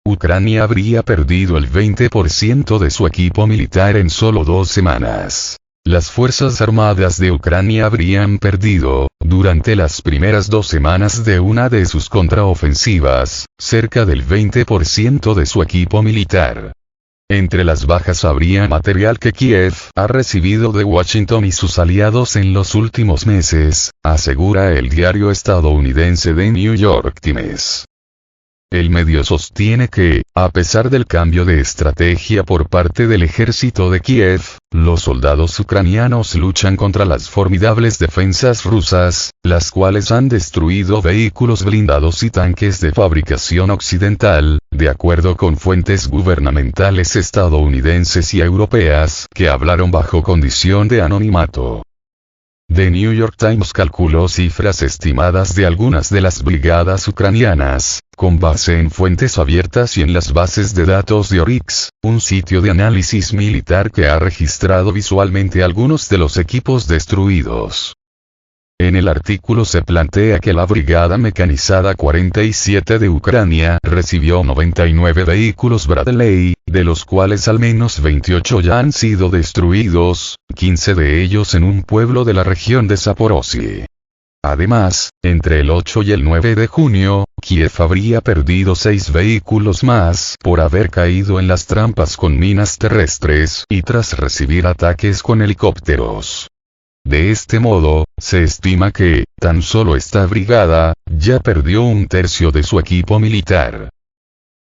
Ucrania habría perdido el 20% de su equipo militar en solo 2 semanas. Las Fuerzas Armadas de Ucrania habrían perdido, durante las primeras 2 semanas de una de sus contraofensivas, cerca del 20% de su equipo militar. Entre las bajas habría material que Kiev ha recibido de Washington y sus aliados en los últimos meses, asegura el diario estadounidense The New York Times. El medio sostiene que, a pesar del cambio de estrategia por parte del ejército de Kiev, los soldados ucranianos luchan contra las formidables defensas rusas, las cuales han destruido vehículos blindados y tanques de fabricación occidental, de acuerdo con fuentes gubernamentales estadounidenses y europeas que hablaron bajo condición de anonimato. The New York Times calculó cifras estimadas de algunas de las brigadas ucranianas, con base en fuentes abiertas y en las bases de datos de Oryx, un sitio de análisis militar que ha registrado visualmente algunos de los equipos destruidos. En el artículo se plantea que la Brigada Mecanizada 47 de Ucrania recibió 99 vehículos Bradley, de los cuales al menos 28 ya han sido destruidos, 15 de ellos en un pueblo de la región de Zaporozhye. Además, entre el 8 y el 9 de junio, Kiev habría perdido 6 vehículos más por haber caído en las trampas con minas terrestres y tras recibir ataques con helicópteros. De este modo, se estima que, tan solo esta brigada, ya perdió 1/3 de su equipo militar.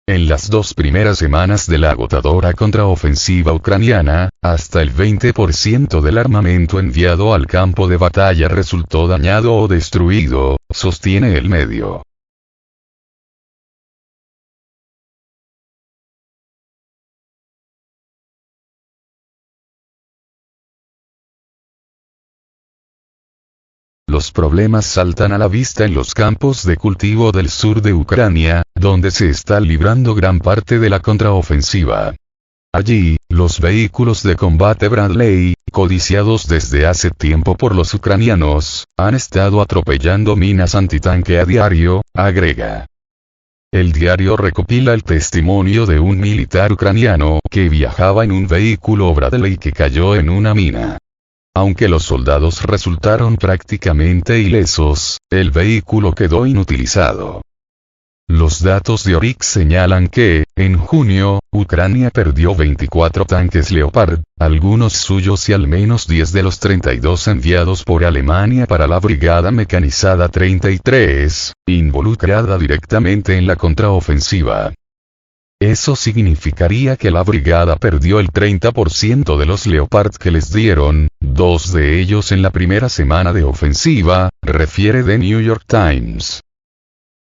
En las 2 primeras semanas de la agotadora contraofensiva ucraniana, hasta el 20% del armamento enviado al campo de batalla resultó dañado o destruido, sostiene el medio. Los problemas saltan a la vista en los campos de cultivo del sur de Ucrania, donde se está librando gran parte de la contraofensiva. Allí, los vehículos de combate Bradley, codiciados desde hace tiempo por los ucranianos, han estado atropellando minas antitanque a diario, agrega. El diario recopila el testimonio de un militar ucraniano que viajaba en un vehículo Bradley que cayó en una mina. Aunque los soldados resultaron prácticamente ilesos, el vehículo quedó inutilizado. Los datos de Oryx señalan que, en junio, Ucrania perdió 24 tanques Leopard, algunos suyos y al menos 10 de los 32 enviados por Alemania para la Brigada Mecanizada 33, involucrada directamente en la contraofensiva. Eso significaría que la brigada perdió el 30% de los Leopard que les dieron, 2 de ellos en la primera semana de ofensiva, refiere The New York Times.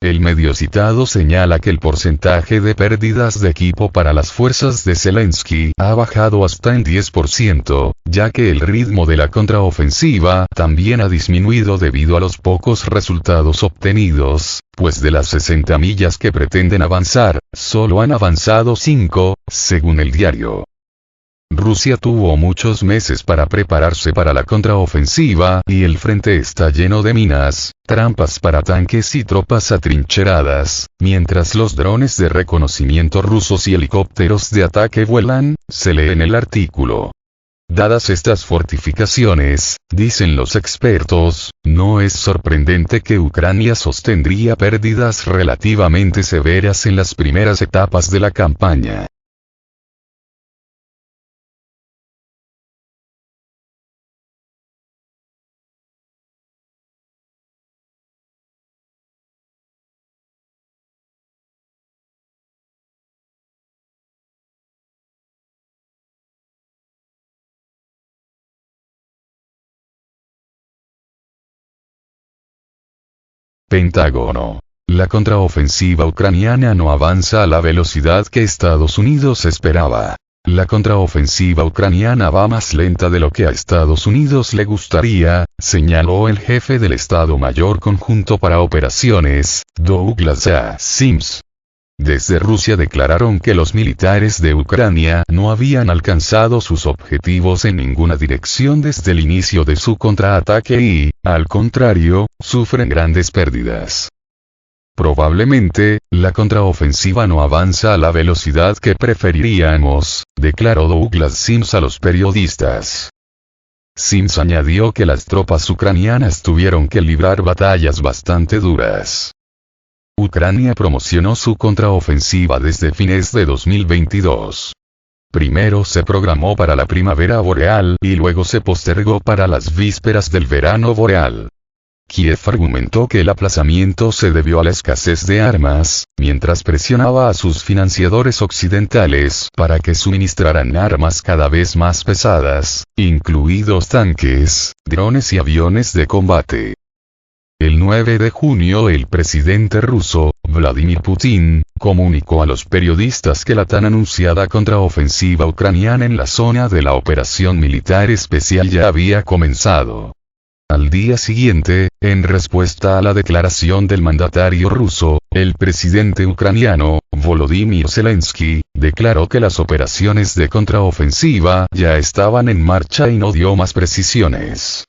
El medio citado señala que el porcentaje de pérdidas de equipo para las fuerzas de Zelensky ha bajado hasta en 10%, ya que el ritmo de la contraofensiva también ha disminuido debido a los pocos resultados obtenidos, pues de las 60 millas que pretenden avanzar, solo han avanzado 5, según el diario. Rusia tuvo muchos meses para prepararse para la contraofensiva y el frente está lleno de minas, trampas para tanques y tropas atrincheradas, mientras los drones de reconocimiento rusos y helicópteros de ataque vuelan, se lee en el artículo. Dadas estas fortificaciones, dicen los expertos, no es sorprendente que Ucrania sostendría pérdidas relativamente severas en las primeras etapas de la campaña. Pentágono. La contraofensiva ucraniana no avanza a la velocidad que Estados Unidos esperaba. La contraofensiva ucraniana va más lenta de lo que a Estados Unidos le gustaría, señaló el jefe del Estado Mayor Conjunto para Operaciones, Douglas A. Sims. Desde Rusia declararon que los militares de Ucrania no habían alcanzado sus objetivos en ninguna dirección desde el inicio de su contraataque y, al contrario, sufren grandes pérdidas. Probablemente, la contraofensiva no avanza a la velocidad que preferiríamos, declaró Douglas Sims a los periodistas. Sims añadió que las tropas ucranianas tuvieron que librar batallas bastante duras. Ucrania promocionó su contraofensiva desde fines de 2022. Primero se programó para la primavera boreal y luego se postergó para las vísperas del verano boreal. Kiev argumentó que el aplazamiento se debió a la escasez de armas, mientras presionaba a sus financiadores occidentales para que suministraran armas cada vez más pesadas, incluidos tanques, drones y aviones de combate. El 9 de junio el presidente ruso, Vladimir Putin, comunicó a los periodistas que la tan anunciada contraofensiva ucraniana en la zona de la operación militar especial ya había comenzado. Al día siguiente, en respuesta a la declaración del mandatario ruso, el presidente ucraniano, Volodymyr Zelensky, declaró que las operaciones de contraofensiva ya estaban en marcha y no dio más precisiones.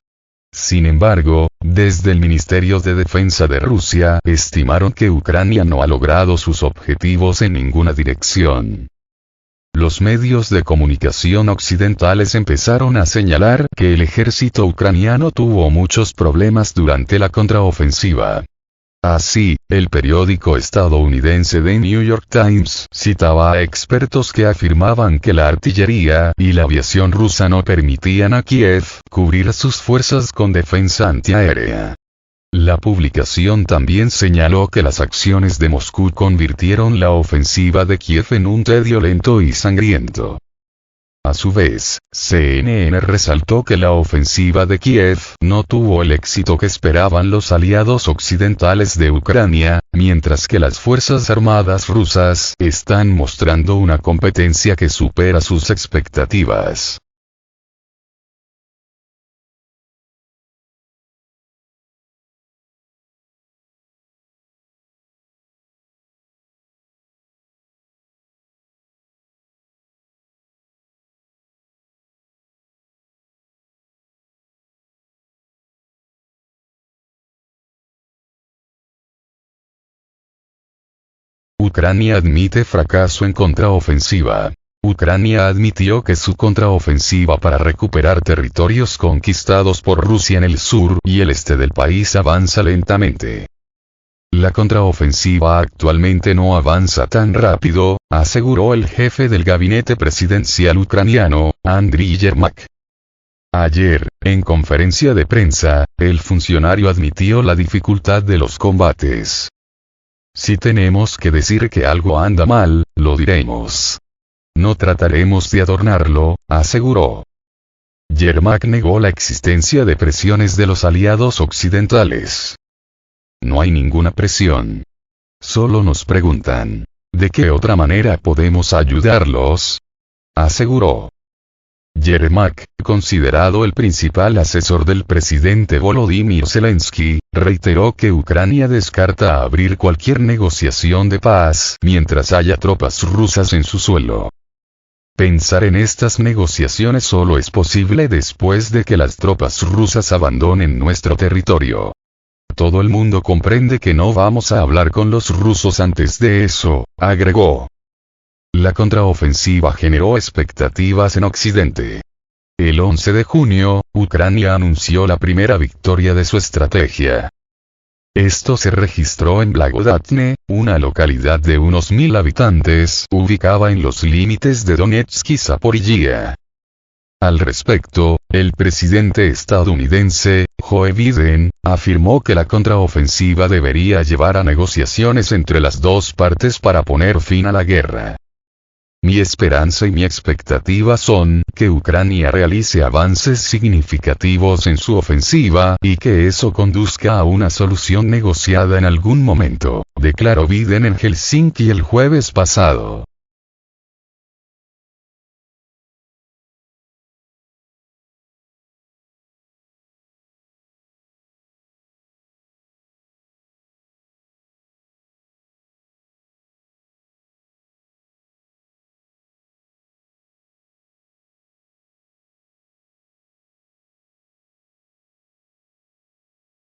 Sin embargo, desde el Ministerio de Defensa de Rusia estimaron que Ucrania no ha logrado sus objetivos en ninguna dirección. Los medios de comunicación occidentales empezaron a señalar que el ejército ucraniano tuvo muchos problemas durante la contraofensiva. Así, el periódico estadounidense The New York Times citaba a expertos que afirmaban que la artillería y la aviación rusa no permitían a Kiev cubrir a sus fuerzas con defensa antiaérea. La publicación también señaló que las acciones de Moscú convirtieron la ofensiva de Kiev en un tedio lento y sangriento. A su vez, CNN resaltó que la ofensiva de Kiev no tuvo el éxito que esperaban los aliados occidentales de Ucrania, mientras que las Fuerzas Armadas rusas están mostrando una competencia que supera sus expectativas. Ucrania admite fracaso en contraofensiva. Ucrania admitió que su contraofensiva para recuperar territorios conquistados por Rusia en el sur y el este del país avanza lentamente. La contraofensiva actualmente no avanza tan rápido, aseguró el jefe del gabinete presidencial ucraniano, Andriy Yermak. Ayer, en conferencia de prensa, el funcionario admitió la dificultad de los combates. Si tenemos que decir que algo anda mal, lo diremos. No trataremos de adornarlo, aseguró. Yermak negó la existencia de presiones de los aliados occidentales. No hay ninguna presión. Solo nos preguntan, ¿de qué otra manera podemos ayudarlos?, aseguró. Yermak, considerado el principal asesor del presidente Volodymyr Zelensky, reiteró que Ucrania descarta abrir cualquier negociación de paz mientras haya tropas rusas en su suelo. Pensar en estas negociaciones solo es posible después de que las tropas rusas abandonen nuestro territorio. Todo el mundo comprende que no vamos a hablar con los rusos antes de eso, agregó. La contraofensiva generó expectativas en Occidente. El 11 de junio, Ucrania anunció la primera victoria de su estrategia. Esto se registró en Blagodatne, una localidad de unos 1000 habitantes, ubicada en los límites de Donetsk y Zaporizhia. Al respecto, el presidente estadounidense, Joe Biden, afirmó que la contraofensiva debería llevar a negociaciones entre las dos partes para poner fin a la guerra. Mi esperanza y mi expectativa son que Ucrania realice avances significativos en su ofensiva y que eso conduzca a una solución negociada en algún momento, declaró Biden en Helsinki el jueves pasado.